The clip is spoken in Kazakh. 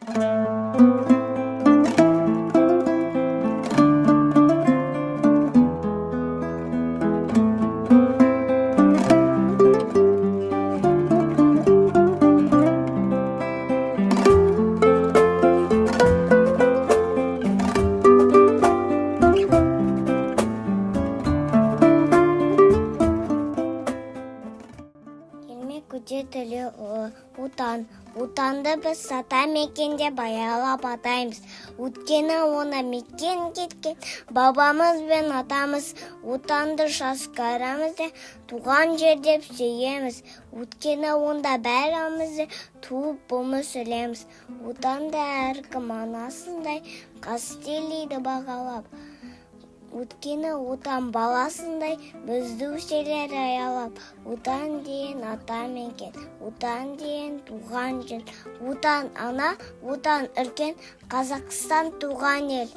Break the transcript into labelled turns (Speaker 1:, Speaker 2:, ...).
Speaker 1: Көже тілі отан. Отанды біз ата мекенде баялап атаймыз. Өткені оны мекен кеткен бабамыз бен атамыз. Отанды жасқарамыз да туған жер деп сүйеміз. Өткені онда бәрімізді туып өмір сүреміз. Отанды әркім анасындай қастерлейді бағалап. Өткені отан баласындай бізді өсерер аялап. Отан дейін ата мекен, отан дейін туған жер. Отан ана, отан үлкен, Қазақстан туған ел.